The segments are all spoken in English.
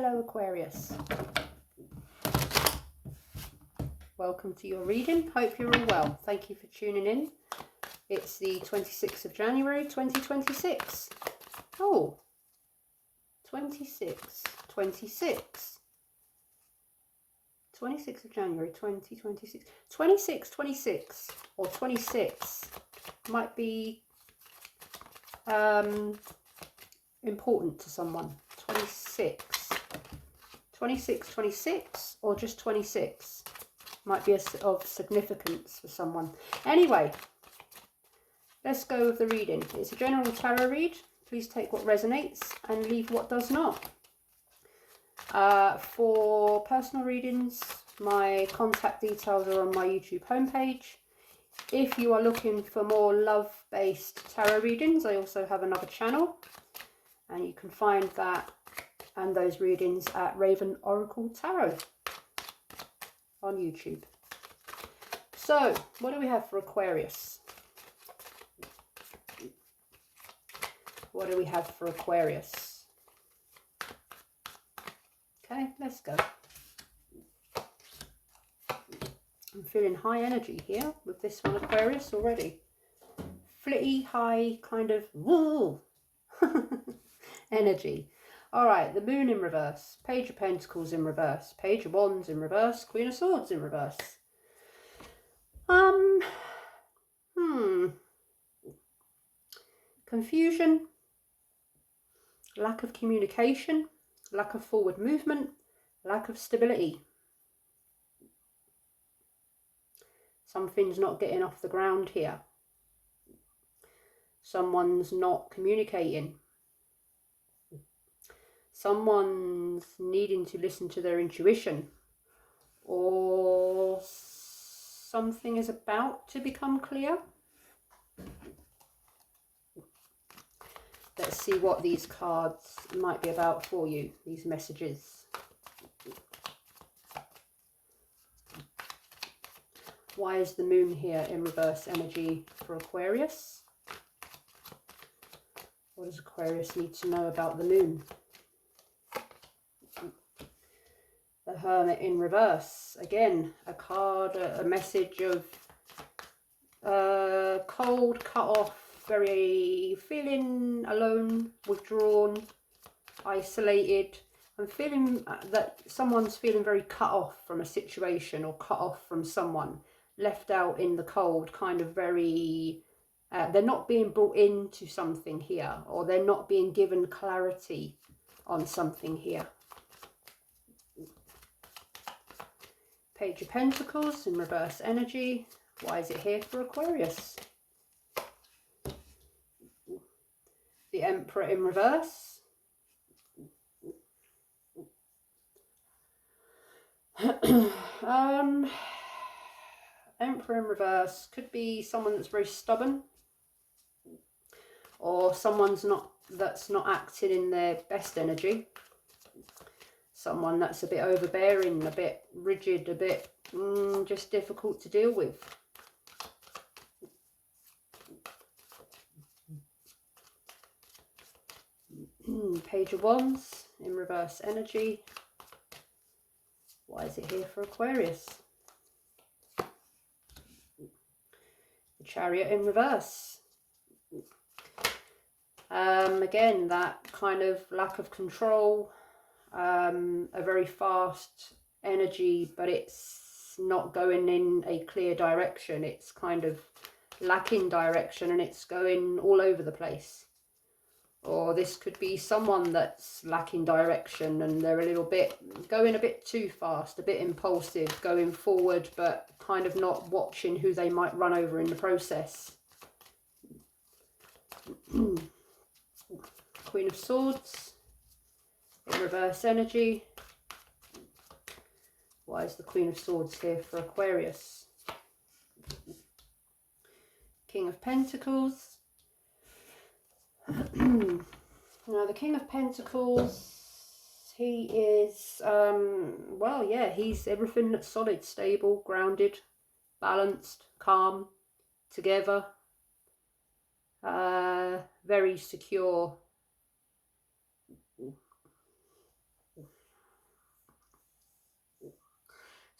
Hello Aquarius. Welcome to your reading. Hope you're all well. Thank you for tuning in. It's the 26th of January 2026. Oh, 26th of January 2026. 26 or 26 might be important to someone. 26 or just 26 might be of significance for someone. Anyway, let's go with the reading. It's a general tarot read. Please take what resonates and leave what does not. For personal readings, my contact details are on my YouTube homepage. If you are looking for more love-based tarot readings, I also have another channel, and you can find that and those readings at Raven Oracle Tarot on YouTube. So, what do we have for Aquarius? What do we have for Aquarius? Okay, let's go. I'm feeling high energy here with this one, Aquarius, already. Flitty, high, kind of woo energy. All right, the Moon in reverse, Page of Pentacles in reverse, Page of Wands in reverse, Queen of Swords in reverse. Confusion, lack of communication, lack of forward movement, lack of stability. Something's not getting off the ground here. Someone's not communicating. Someone's needing to listen to their intuition, or something is about to become clear. Let's see what these cards might be about for you, these messages. Why is the Moon here in reverse energy for Aquarius? What does Aquarius need to know about the Moon? The Hermit in reverse. Again, a card, a message of cold, cut off, very feeling alone, withdrawn, isolated. I'm feeling that someone's feeling very cut off from a situation, or cut off from someone, left out in the cold, kind of very, they're not being brought into something here, or they're not being given clarity on something here. Page of Pentacles in reverse energy. Why is it here for Aquarius? The Emperor in reverse. Emperor in reverse could be someone that's very stubborn, or someone's that's not acting in their best energy. Someone that's a bit overbearing, a bit rigid, a bit just difficult to deal with. Page of Wands in reverse energy. Why is it here for Aquarius? The Chariot in reverse. Again, that kind of lack of control, a very fast energy, but it's not going in a clear direction. It's kind of lacking direction, and it's going all over the place. Or this could be someone that's lacking direction, and they're going a bit too fast, a bit impulsive, going forward, but kind of not watching who they might run over in the process. Queen of Swords in reverse energy. Why is the Queen of Swords here for Aquarius? King of Pentacles. Now, the King of Pentacles, he is, well, yeah, he's everything that's solid, stable, grounded, balanced, calm, together, very secure.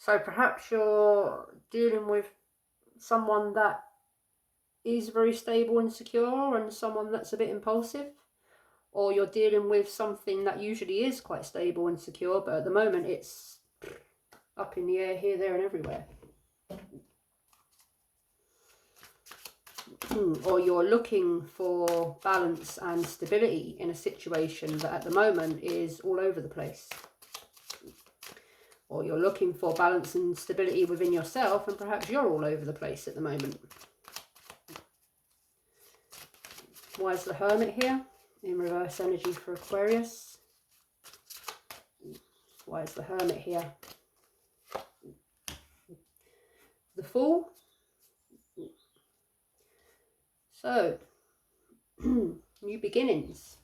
So perhaps you're dealing with someone that is very stable and secure and someone that's a bit impulsive, or you're dealing with something that usually is quite stable and secure, but at the moment it's up in the air here, there and everywhere. Or you're looking for balance and stability in a situation that at the moment is all over the place. Or you're looking for balance and stability within yourself, and perhaps you're all over the place at the moment. Why is the Hermit here in reverse energy for Aquarius? Why is the Hermit here? The Fool. So, new beginnings.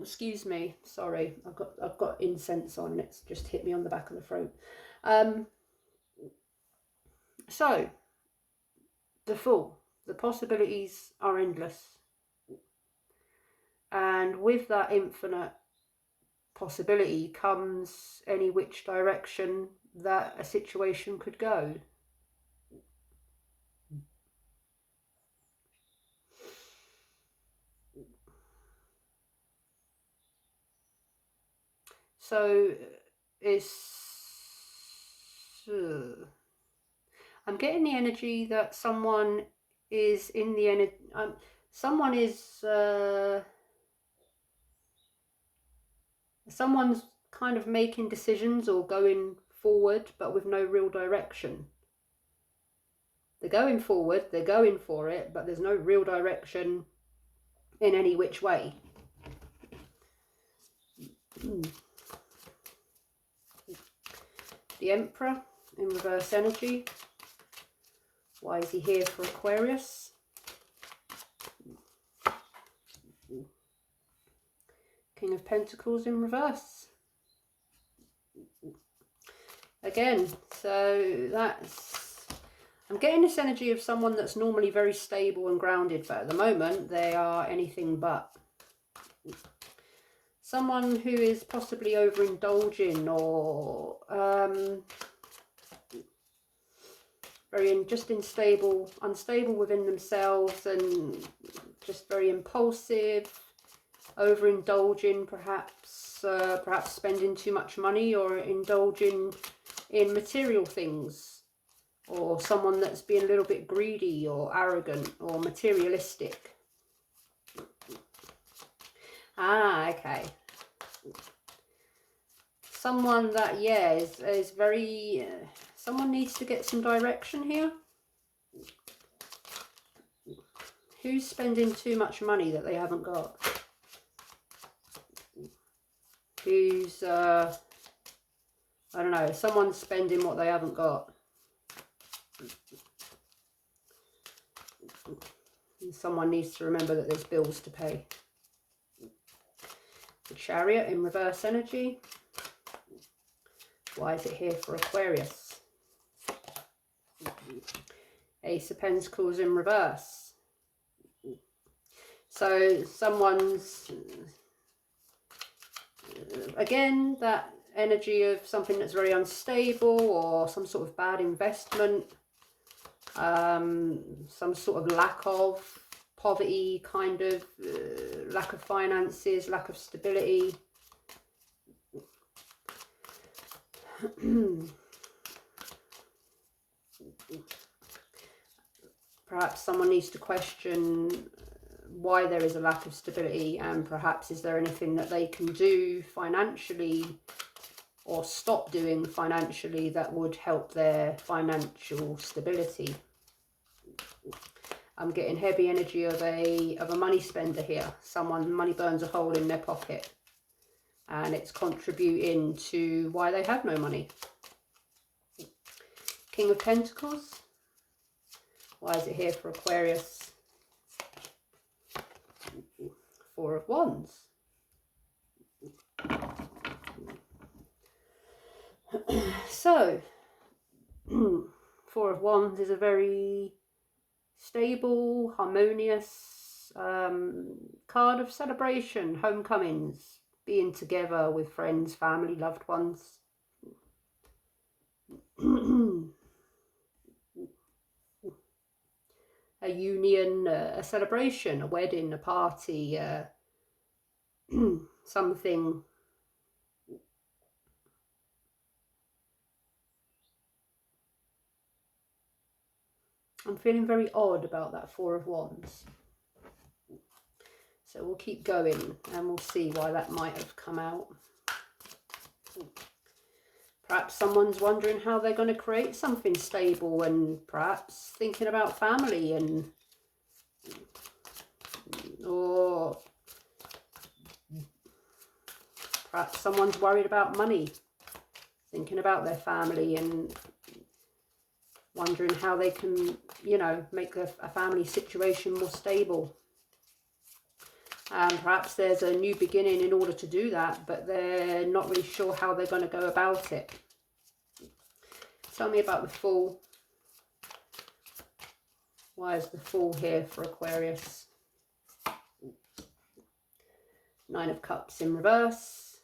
Excuse me, sorry, I've got incense on and it's just hit me on the back of the throat. So, the Fool, the possibilities are endless, and with that infinite possibility comes any which direction that a situation could go. So I'm getting the energy that someone is in the energy. Someone's kind of making decisions or going forward, but with no real direction. They're going forward, they're going for it, but there's no real direction in any which way. The Emperor in reverse energy. Why is he here for Aquarius? King of Pentacles in reverse. Again, so I'm getting this energy of someone that's normally very stable and grounded, but at the moment they are anything but. Someone who is possibly overindulging or just unstable within themselves, and just very impulsive, overindulging, perhaps spending too much money or indulging in material things, or someone that's being a little bit greedy or arrogant or materialistic. Okay. Someone that, yeah, is very... someone needs to get some direction here. Who's spending too much money that they haven't got? Who's, I don't know, someone's spending what they haven't got. And someone needs to remember that there's bills to pay. The Chariot in reverse energy. Why is it here for Aquarius? Ace of Pentacles in reverse. So someone's, again, that energy of something that's very unstable, or some sort of bad investment, some sort of lack of poverty, kind of lack of finances, lack of stability. Perhaps someone needs to question why there is a lack of stability, and perhaps is there anything that they can do financially or stop doing financially that would help their financial stability. I'm getting heavy energy of a money spender here. Someone, money burns a hole in their pocket, and it's contributing to why they have no money. King of Pentacles. Why is it here for Aquarius? Four of Wands. So, Four of Wands is a very stable, harmonious card of celebration, homecomings, being together with friends, family, loved ones. A union, a celebration, a wedding, a party, something. I'm feeling very odd about that Four of Wands. So we'll keep going and we'll see why that might have come out. Perhaps someone's wondering how they're going to create something stable, and perhaps thinking about family, and or perhaps someone's worried about money, thinking about their family and wondering how they can, you know, make a family situation more stable. Perhaps there's a new beginning in order to do that, but they're not really sure how they're going to go about it. Tell me about the Fool. Why is the Fool here for Aquarius? Nine of Cups in reverse.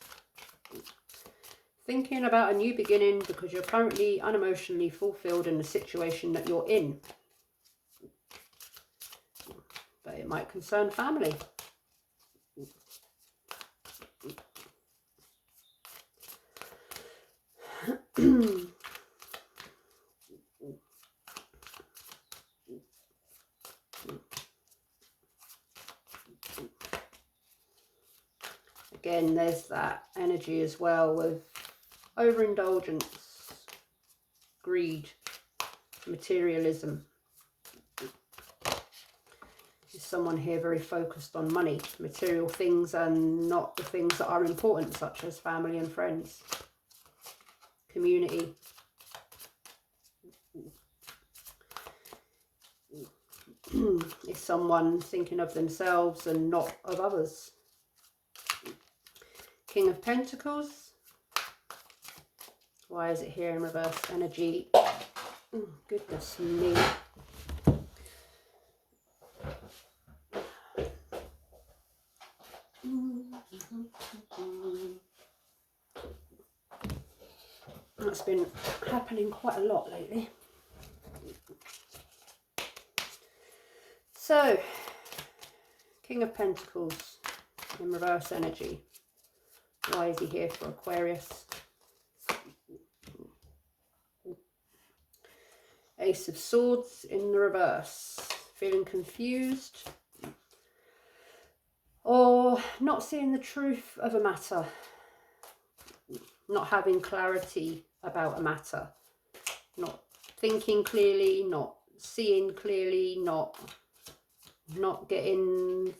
Thinking about a new beginning because you're currently unemotionally fulfilled in the situation that you're in. But it might concern family. Again, there's that energy as well with overindulgence, greed, materialism. There's someone here very focused on money, material things, and not the things that are important, such as family and friends, community. Is someone thinking of themselves and not of others? King of Pentacles. Why is it here in reverse energy? Oh, goodness me. That's been happening quite a lot lately. So, King of Pentacles in reverse energy. Why is he here for Aquarius? Ace of Swords in the reverse. Feeling confused or not seeing the truth of a matter. Not having clarity about a matter. Not thinking clearly, not seeing clearly, not getting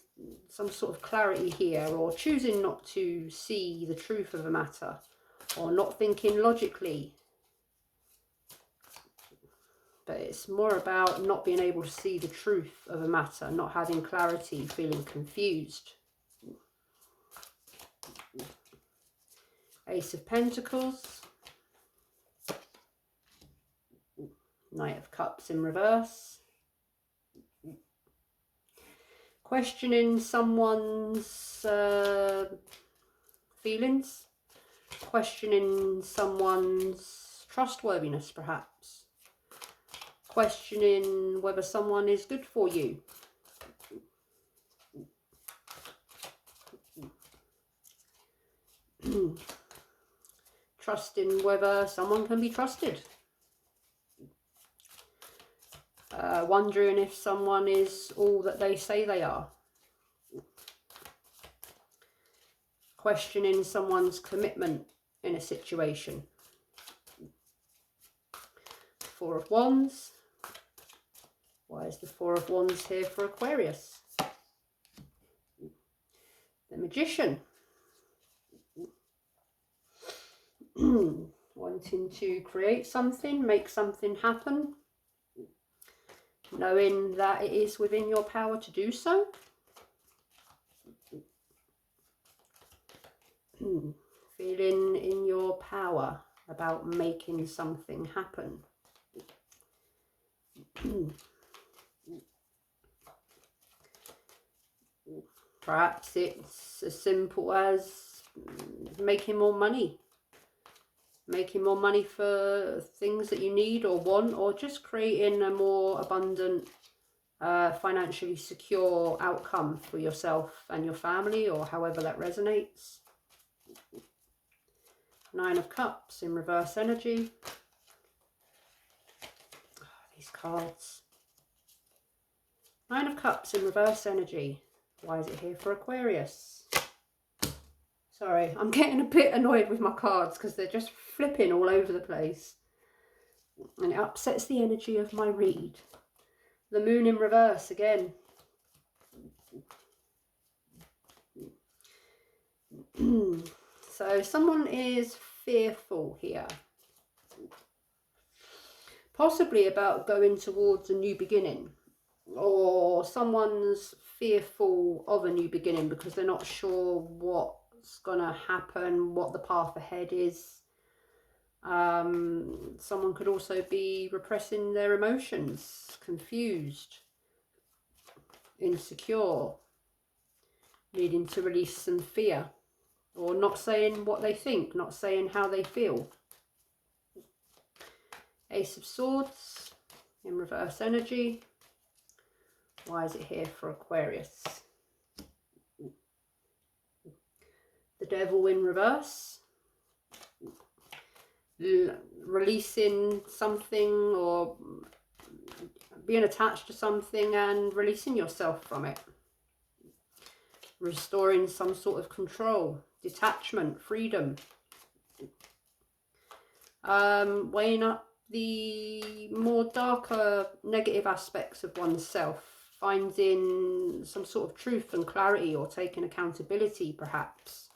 some sort of clarity here, or choosing not to see the truth of a matter, or not thinking logically. But it's more about not being able to see the truth of a matter, not having clarity, feeling confused. Ace of Pentacles. Knight of Cups in reverse. Questioning someone's feelings. Questioning someone's trustworthiness, perhaps. Questioning whether someone is good for you. Trusting whether someone can be trusted. Wondering if someone is all that they say they are. Questioning someone's commitment in a situation. Four of Wands. Why is the Four of Wands here for Aquarius? The Magician. Wanting to create something, make something happen. Knowing that it is within your power to do so. Feeling in your power about making something happen. Perhaps it's as simple as making more money. Making more money for things that you need or want, or just creating a more abundant, financially secure outcome for yourself and your family, or however that resonates. 9 of Cups in reverse energy. Oh, these cards. 9 of Cups in reverse energy. Why is it here for Aquarius? Sorry, I'm getting a bit annoyed with my cards because they're just flipping all over the place. And it upsets the energy of my read. The Moon in reverse again. So someone is fearful here. Possibly about going towards a new beginning. Or someone's fearful of a new beginning because they're not sure what's going to happen, what the path ahead is. Someone could also be repressing their emotions, confused, insecure, needing to release some fear, or not saying what they think, not saying how they feel. Ace of Swords in reverse energy. Why is it here for Aquarius? The Devil in reverse. Releasing something or being attached to something and releasing yourself from it. Restoring some sort of control, detachment, freedom. Weighing up the more darker negative aspects of oneself. Finding some sort of truth and clarity, or taking accountability perhaps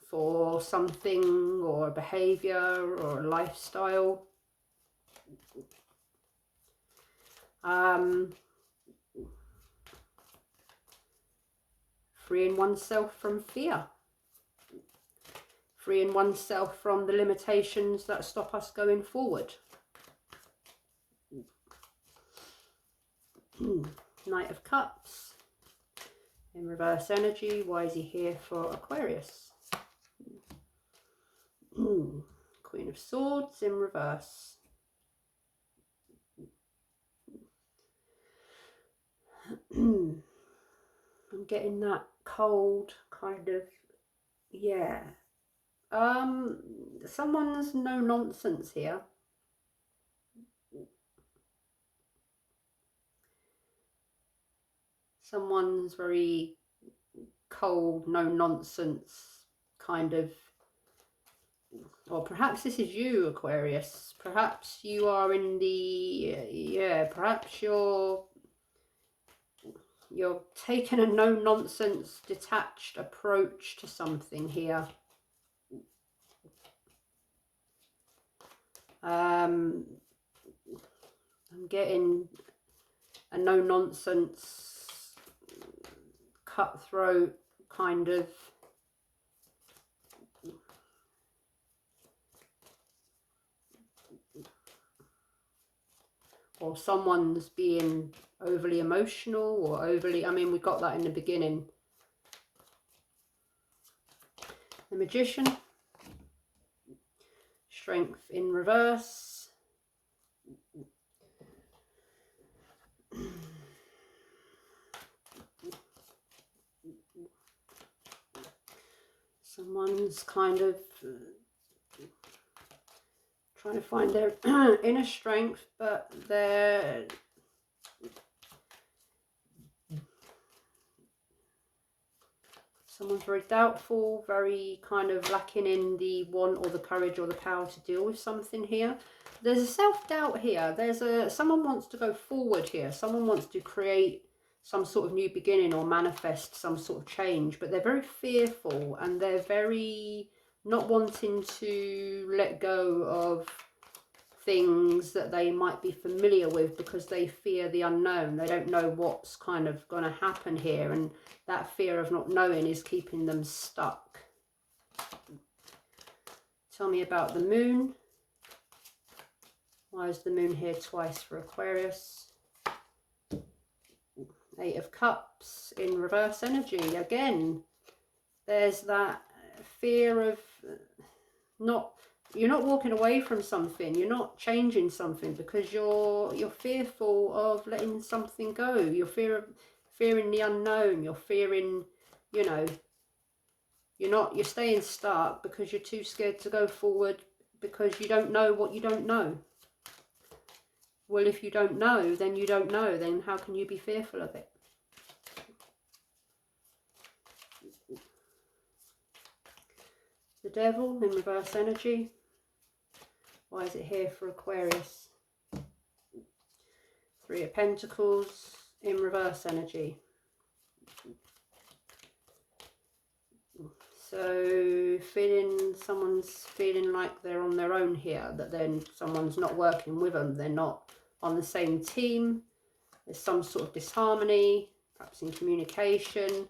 for something or a behaviour or a lifestyle. Freeing oneself from fear. Freeing oneself from the limitations that stop us going forward. Knight of Cups in reverse energy. Why is he here for Aquarius? Queen of Swords in reverse. I'm getting that cold kind of, yeah. Someone's no nonsense here. Someone's very cold, no nonsense kind of, or perhaps this is you, Aquarius. Perhaps you are in the, perhaps you're taking a no nonsense, detached approach to something here. I'm getting a no nonsense, cutthroat kind of, or someone's being overly emotional or overly, I mean, we got that in the beginning. The Magician. Strength in reverse. Someone's kind of trying to find their inner strength, but they're someone's very doubtful, very kind of lacking in the want or the courage or the power to deal with something here. There's a self-doubt here. Someone wants to go forward here. Someone wants to create some sort of new beginning or manifest some sort of change, but they're very fearful and they're very not wanting to let go of things that they might be familiar with because they fear the unknown. They don't know what's kind of going to happen here, and that fear of not knowing is keeping them stuck. Tell me about the Moon. Why is the Moon here twice for Aquarius? 8 of Cups in reverse energy. Again, there's that fear of you're not walking away from something, you're not changing something because you're fearful of letting something go. You're fearing the unknown. You're fearing, you know, you're staying stuck because you're too scared to go forward because you don't know what you don't know. Well, if you don't know, then you don't know. Then how can you be fearful of it? The Devil in reverse energy. Why is it here for Aquarius? Three of Pentacles in reverse energy. So someone's feeling like they're on their own here, that then someone's not working with them, they're not on the same team, there's some sort of disharmony, perhaps in communication,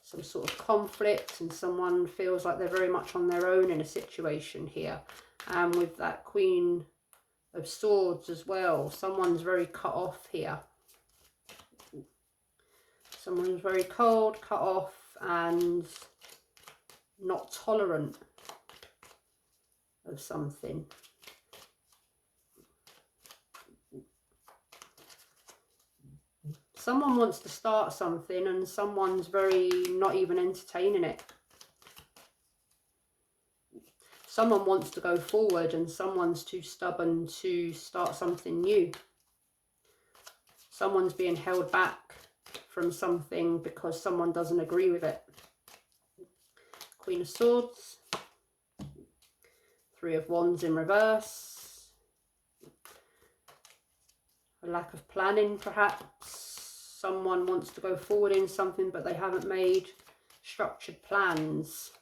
some sort of conflict, and someone feels like they're very much on their own in a situation here. And with that Queen of Swords as well, someone's very cut off here. Someone's very cold, cut off, and not tolerant of something. Someone wants to start something and someone's very not even entertaining it. Someone wants to go forward and someone's too stubborn to start something new. Someone's being held back from something because someone doesn't agree with it. Queen of Swords, Three of Wands in reverse, a lack of planning perhaps. Someone wants to go forward in something but they haven't made structured plans.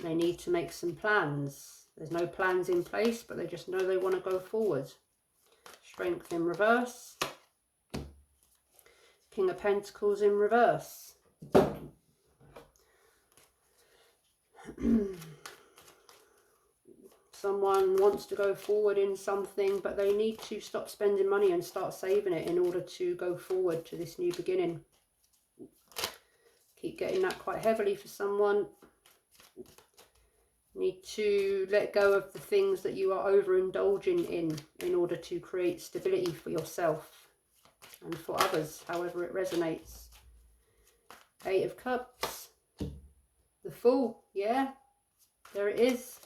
They need to make some plans. There's no plans in place, but they just know they want to go forward. Strength in reverse, King of Pentacles in reverse. Someone wants to go forward in something, but they need to stop spending money and start saving it in order to go forward to this new beginning. Keep getting that quite heavily for someone. Need to let go of the things that you are overindulging in order to create stability for yourself and for others, however it resonates. Eight of Cups. The Fool, yeah, there it is.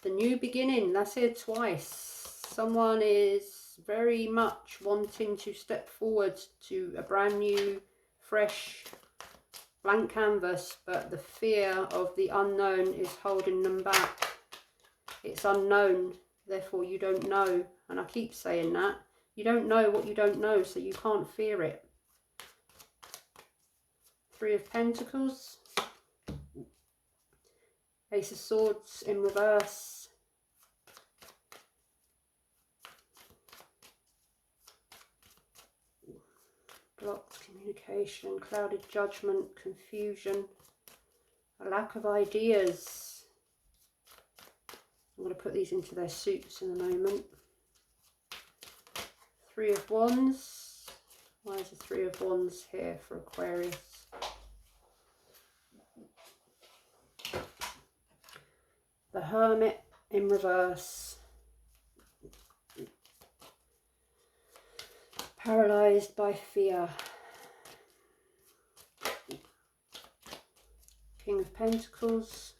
The new beginning, that's here twice. Someone is very much wanting to step forward to a brand new, fresh, blank canvas, but the fear of the unknown is holding them back. It's unknown, therefore you don't know. And I keep saying that. You don't know what you don't know, so you can't fear it. Three of Pentacles. Ace of Swords in reverse. Blocked communication, clouded judgment, confusion, a lack of ideas. I'm going to put these into their suits in a moment. Three of Wands. Why is the Three of Wands here for Aquarius? The Hermit in reverse. Paralyzed by fear. King of Pentacles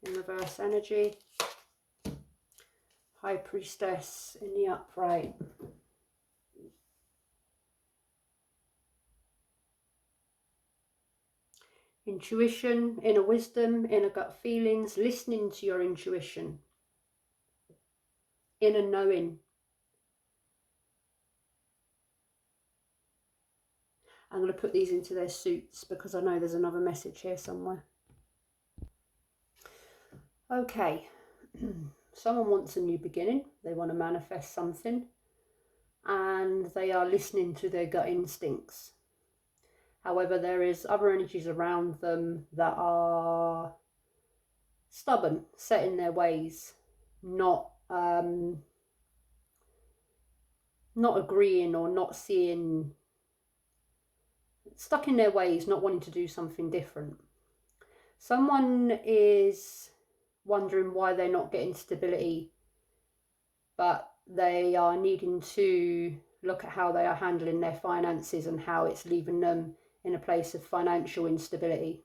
in reverse energy. High Priestess in the upright. Intuition, inner wisdom, inner gut feelings, listening to your intuition, inner knowing. I'm going to put these into their suits because I know there's another message here somewhere. Okay, someone wants a new beginning. They want to manifest something and they are listening to their gut instincts. However, there is other energies around them that are stubborn, set in their ways, not agreeing or not seeing stuck in their ways, not wanting to do something different. Someone is wondering why they're not getting stability, but they are needing to look at how they are handling their finances and how it's leaving them in a place of financial instability.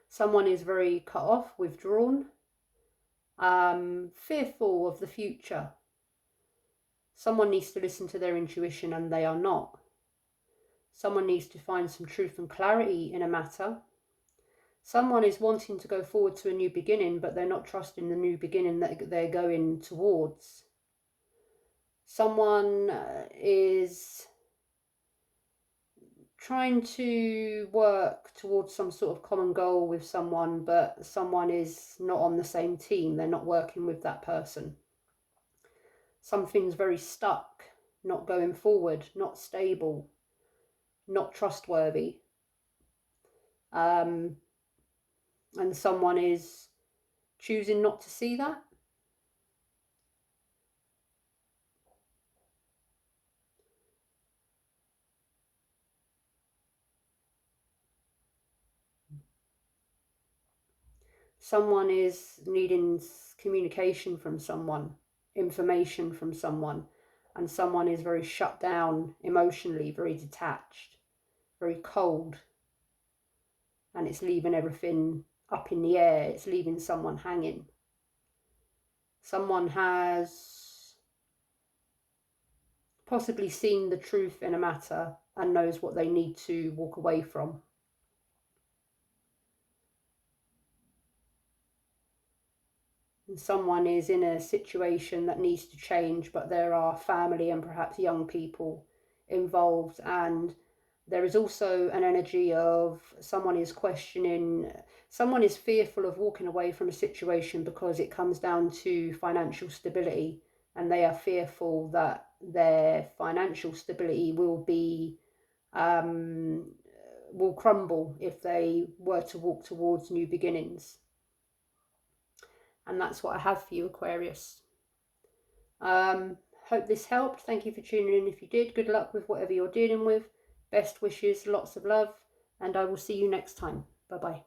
Someone is very cut off, withdrawn, fearful of the future. Someone needs to listen to their intuition and they are not. Someone needs to find some truth and clarity in a matter. Someone is wanting to go forward to a new beginning, but they're not trusting the new beginning that they're going towards. Someone is trying to work towards some sort of common goal with someone, but someone is not on the same team. They're not working with that person. Something's very stuck, not going forward, not stable, not trustworthy. And someone is choosing not to see that. Someone is needing communication from someone, information from someone, and someone is very shut down emotionally, very detached, very cold, and it's leaving everything up in the air. It's leaving someone hanging. Someone has possibly seen the truth in a matter and knows what they need to walk away from. And someone is in a situation that needs to change, but there are family and perhaps young people involved, and there is also an energy of someone is questioning, someone is fearful of walking away from a situation because it comes down to financial stability, and they are fearful that their financial stability will crumble if they were to walk towards new beginnings. And that's what I have for you, Aquarius. Hope this helped. Thank you for tuning in. If you did, good luck with whatever you're dealing with. Best wishes, lots of love, and I will see you next time. Bye-bye.